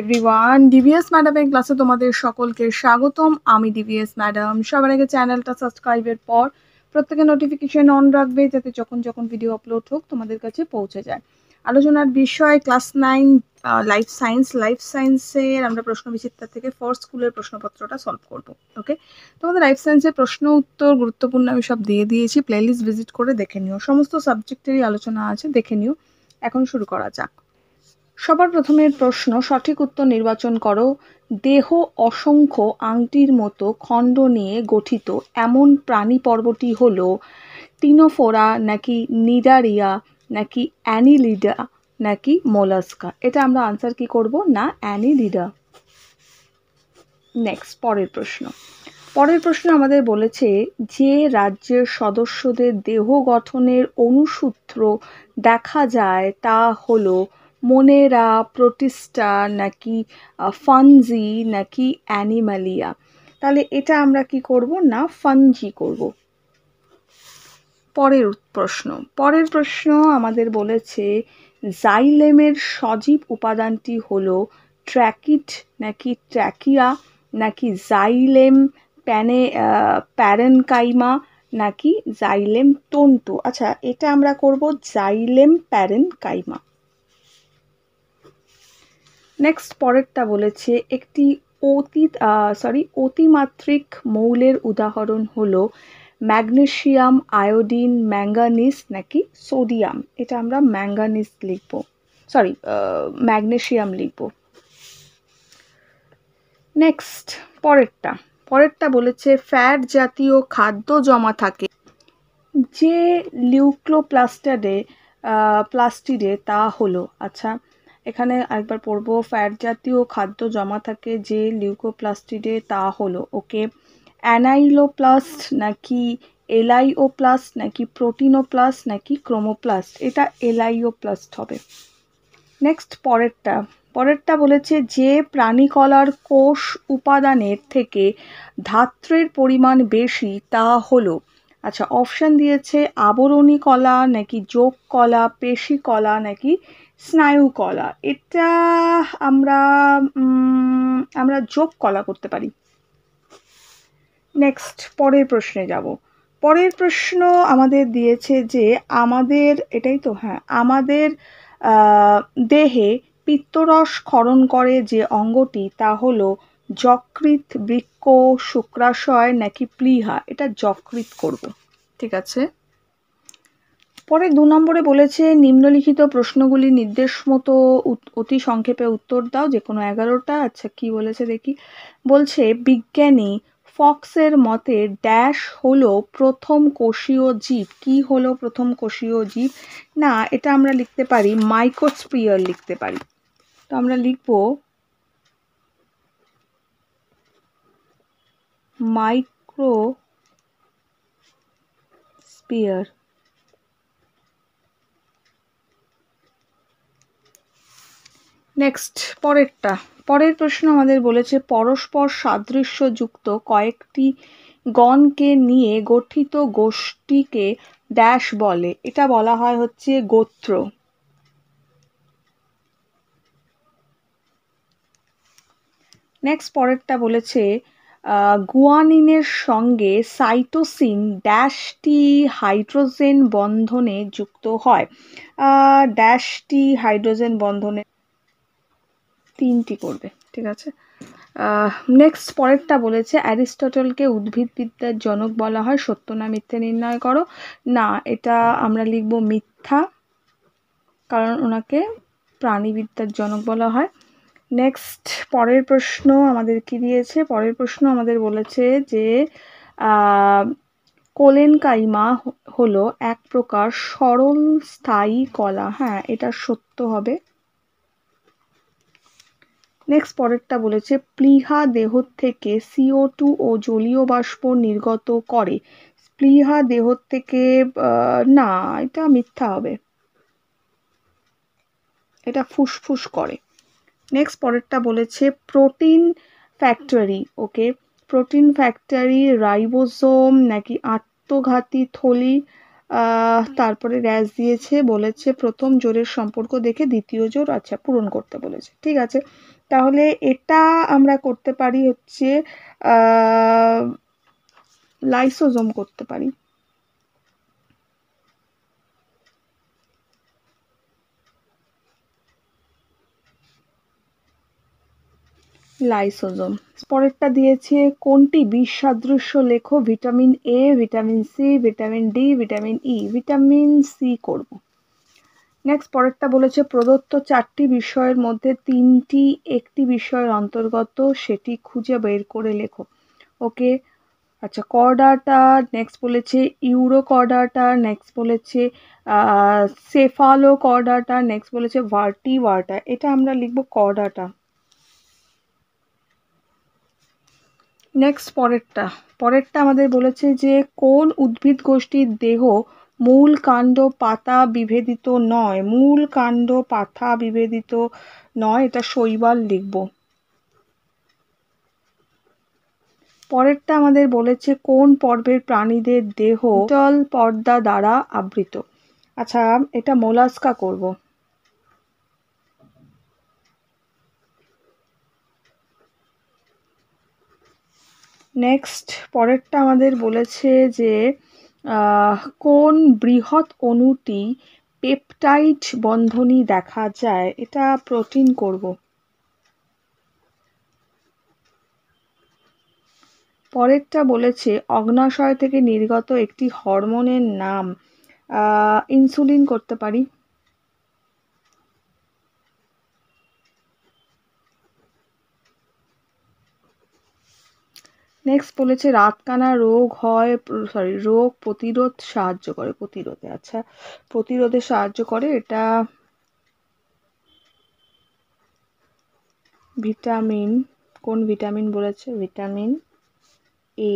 Everyone, DVS ম্যাডামের ক্লাসে তোমাদের সকলকে স্বাগতম। আমি ডিভিএস ম্যাডাম। সবার আগে চ্যানেলটা সাবস্ক্রাইবের পর প্রত্যেকের নোটিফিকেশন অন রাখবে, যাতে যখন যখন ভিডিও আপলোড হোক তোমাদের কাছে পৌঁছে যায়। আলোচনার বিষয় ক্লাস 9 লাইফ সায়েন্স। লাইফ সায়েন্সের আমরা প্রশ্ন বিচিত্রা থেকে ফোর্থ স্কুলের প্রশ্নপত্রটা সলভ করব। ওকে, তোমাদের লাইফ সায়েন্সের প্রশ্ন উত্তর গুরুত্বপূর্ণ আমি সব দিয়ে দিয়েছি, প্লেলিস্ট ভিজিট করে দেখে নিও। সমস্ত সাবজেক্টেরই আলোচনা আছে, দেখে নিও। এখন শুরু করা যাক। সবার প্রথমের প্রশ্ন, সঠিক উত্তর নির্বাচন করো। দেহ অসংখ্য আংটির মতো খণ্ড নিয়ে গঠিত এমন প্রাণী পর্বটি হলো টিনোফোরা, নাকি নিডারিয়া, নাকি অ্যানিলিডা, নাকি মোলাস্কা? এটা আমরা আনসার কি করব না, অ্যানিলিডা। নেক্সট, পরের প্রশ্ন আমাদের বলেছে যে রাজ্যের সদস্যদের দেহ গঠনের অনুসূত্র দেখা যায় তা হলো মোনেরা, প্রোটিস্টা, নাকি ফানজি, নাকি অ্যানিমালিয়া? তাহলে এটা আমরা কি করব না, ফানজি করব। পরের প্রশ্ন আমাদের বলেছে জাইলেমের সজীব উপাদানটি হলো ট্র্যাকিট, নাকি ট্র্যাকিয়া, নাকি জাইলেম প্যারেনকাইমা, নাকি জাইলেম তন্তু? আচ্ছা, এটা আমরা করব জাইলেম প্যারেনকাইমা। নেক্সট, পরেরটা বলেছে একটি অতিমাত্রিক মৌলের উদাহরণ হলো ম্যাগনেসিয়াম, আয়োডিন, ম্যাঙ্গানিজ, নাকি সোডিয়াম? এটা আমরা ম্যাগনেসিয়াম লিখব। নেক্সট, পরেরটা বলেছে ফ্যাট জাতীয় খাদ্য জমা থাকে যে লিউকোপ্লাস্টিডে তা হলো, আচ্ছা এখানে আরেকবার পড়বো, ফ্যাট জাতীয় খাদ্য জমা থাকে যে লিউকোপ্লাস্টিডে তা হলো, ওকে, অ্যানাইলোপ্লাস্ট, নাকি এলাইওপ্লাস্ট, নাকি প্রোটিনোপ্লাস্ট, নাকি ক্রোমোপ্লাস্ট? এটা এলাইওপ্লাস্ট হবে। নেক্সট, পরেরটা বলেছে যে প্রাণীকলার কোষ উপাদানের থেকে ধাত্রের পরিমাণ বেশি তা হলো, আচ্ছা অপশান দিয়েছে আবরণী কলা, নাকি যোগ কলা, পেশি কলা, নাকি স্নায়ু কলা? এটা আমরা যোগ কলা করতে পারি। নেক্সট, পরের প্রশ্নে যাব। পরের প্রশ্ন আমাদের দিয়েছে যে আমাদের দেহে পিত্তরস ক্ষরণ করে যে অঙ্গটি তা হলো যকৃৎ, বৃক্ক, শুক্রাশয়, নাকি প্লীহা? এটা যকৃৎ করব। ঠিক আছে। পরে 2 নম্বরে বলেছে নিম্নলিখিত প্রশ্নগুলি নির্দেশ মতো অতি সংক্ষেপে উত্তর দাও, যে কোনো 11টা। আচ্ছা, কি বলেছে দেখি। বলছে বিজ্ঞানী ফক্সের মতে ড্যাশ হলো প্রথম কোষীয় জীব। কি হলো প্রথম কোষীয় জীব? না, এটা আমরা লিখতে পারি মাইক্রোস্ফিয়ার লিখতে পারি। তো আমরা লিখব মাইক্রোস্ফিয়ার। নেক্সট, পরের প্রশ্ন আমাদের বলেছে পরস্পর সাদৃশ্যযুক্ত কয়েকটি গণকে নিয়ে গঠিত গোষ্ঠীকে ড্যাশ বলে? এটা বলা হয় হচ্ছে গোত্র। নেক্সট, পরেরটা বলেছে গুয়ানিনের সঙ্গে সাইটোসিন ড্যাশটি হাইড্রোজেন বন্ধনে যুক্ত হয়। ড্যাশটি হাইড্রোজেন বন্ধনে 3টি করবে। ঠিক আছে। নেক্সট, পরেরটা বলেছে অ্যারিস্টটলকে উদ্ভিদবিদ্যার জনক বলা হয়, সত্য না মিথ্যে নির্ণয় করো। না, এটা আমরা লিখব মিথ্যা, কারণ ওনাকে প্রাণীবিদ্যার জনক বলা হয়। নেক্সট, পরের প্রশ্ন আমাদের কি দিয়েছে? পরের প্রশ্ন আমাদের বলেছে যে কোলেনকাইমা হলো এক প্রকার সরল স্থায়ী কলা। হ্যাঁ, এটা সত্য হবে। নেক্সট, পরেরটা বলেছে প্লীহা দেহ থেকে CO2 ও জলীয় বাষ্প নির্গত করে। প্লীহা দেহ থেকে না, এটা মিথ্যা হবে, এটা ফুসফুস করে। নেক্সট, পরেরটা বলেছে প্রোটিন ফ্যাক্টরি। ওকে, প্রোটিন ফ্যাক্টরি রাইবোসোম, নাকি আত্মঘাতী থলি? তারপরে ড্যাশ দিয়েছে, বলেছে প্রথম জোড়ের সম্পর্ক দেখে দ্বিতীয় জোড় আচ্ছা পূরণ করতে বলেছে। ঠিক আছে, তাহলে এটা আমরা করতে পারি হচ্ছে লাইসোজোম করতে পারি। লাইসোজোম। পরেরটা দিয়েছে কোনটি বিষ সাদৃশ্য লেখো, vitamin A, vitamin C, vitamin D, vitamin E. Vitamin C করব। নেক্সট পরেরটা বলেছে প্রদত্ত 4টি বিষয়ের মধ্যে 3টি একটি বিষয়ের অন্তর্গত, সেটি খুঁজে বের করে লেখো। ওকে, আচ্ছা কর্ডাটা, নেক্সট বলেছে ইউরোকর্ডাটা, নেক্সট বলেছে সেফালোকর্ডাটা, নেক্সট বলেছে ভার্টিভার্টা। এটা আমরা লিখব কর্ডাটা। নেক্সট পরেরটা আমাদের বলেছে যে কোন উদ্ভিদ গোষ্ঠীর দেহ মূল কাণ্ড পাতা বিভেদিত নয়। মূল কাণ্ড পাতা বিভেদিত নয়, এটা শৈবাল লিখব। পরেরটা আমাদের বলেছে কোন পর্বের প্রাণীদের দেহ জল পর্দা দ্বারা আবৃত। আচ্ছা এটা মোলাস্কা করব। নেক্সট পরেরটা আমাদের বলেছে যে কোন বৃহৎ অণুটি পেপটাইড বন্ধনী দেখা যায়। এটা প্রোটিন করব। পরেরটা বলেছে অগ্ন্যাশয় থেকে নির্গত একটি হরমোনের নাম। ইনসুলিন করতে পারি। নেক্সট বলেছে রাতকানা রোগ প্রতিরোধ সাহায্য করে, প্রতিরোধে। আচ্ছা প্রতিরোধে সাহায্য করে, এটা ভিটামিন। কোন ভিটামিন বলেছে? Vitamin A.